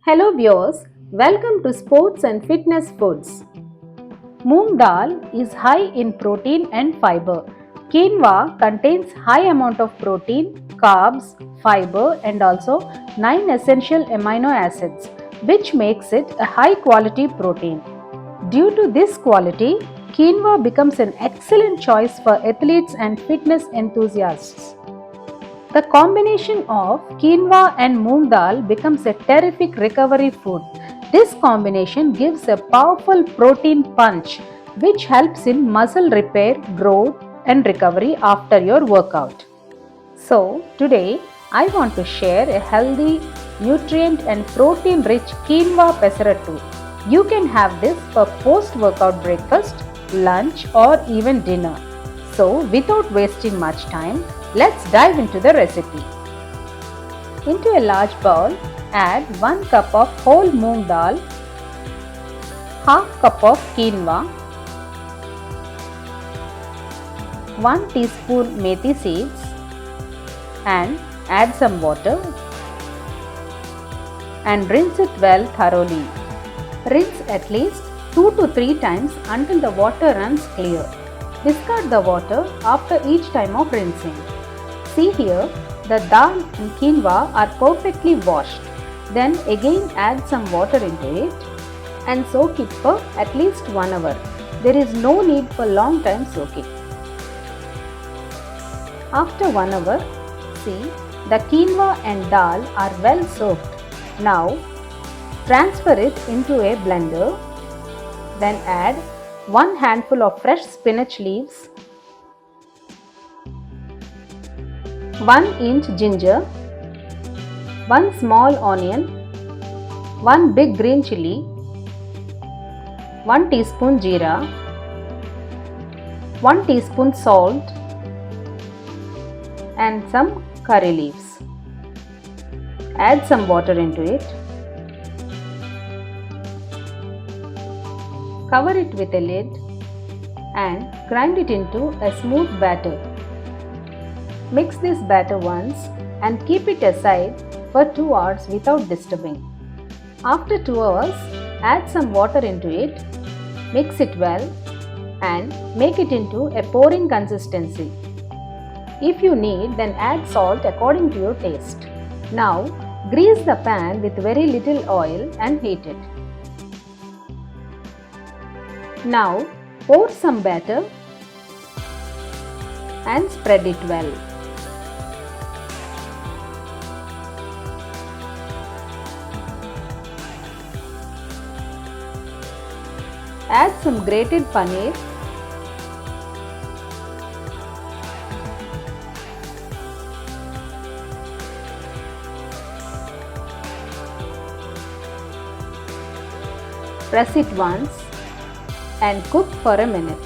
Hello viewers, welcome to Sports and Fitness Foods. Moong dal is high in protein and fiber. Quinoa contains high amount of protein, carbs, fiber and also 9 essential amino acids which makes it a high quality protein. Due to this quality, quinoa becomes an excellent choice for athletes and fitness enthusiasts. The combination of quinoa and moong dal becomes a terrific recovery food. This combination gives a powerful protein punch which helps in muscle repair, growth and recovery after your workout. So, today I want to share a healthy, nutrient and protein rich quinoa pesarattu. You can have this for post workout breakfast, lunch or even dinner. So, without wasting much time, let's dive into the recipe. Into a large bowl, add 1 cup of whole moong dal, half cup of quinoa, 1 teaspoon methi seeds and add some water and rinse it well thoroughly. Rinse at least 2 to 3 times until the water runs clear. Discard the water after each time of rinsing. See here, the dal and quinoa are perfectly washed. Then again add some water into it and soak it for at least 1 hour. There is no need for long time soaking. After 1 hour, see the quinoa and dal are well soaked. Now transfer it into a blender. Then add 1 handful of fresh spinach leaves, 1 inch ginger, 1 small onion, 1 big green chili, 1 teaspoon jeera, 1 teaspoon salt and some curry leaves. Add some water into it. Cover it with a lid and grind it into a smooth batter. Mix this batter once and keep it aside for 2 hours without disturbing. After 2 hours, add some water into it, mix it well and make it into a pouring consistency. If you need, then add salt according to your taste. Now, grease the pan with very little oil and heat it. Now, pour some batter and spread it well. Add some grated paneer, press it once and cook for a minute.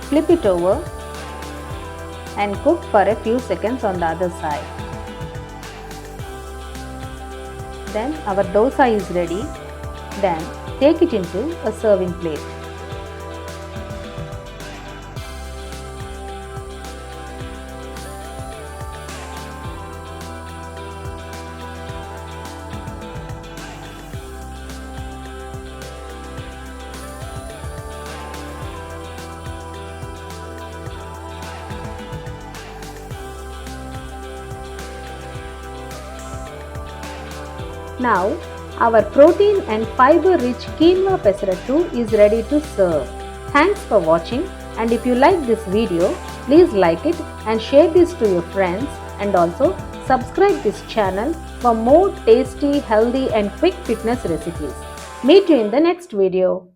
Flip it over and cook for a few seconds on the other side. Then our dosa is ready. Then take it into a serving plate. Now, our protein and fiber rich quinoa pesarattu is ready to serve. Thanks for watching, and if you like this video, please like it and share this to your friends, and also subscribe this channel for more tasty, healthy and quick fitness recipes. Meet you in the next video.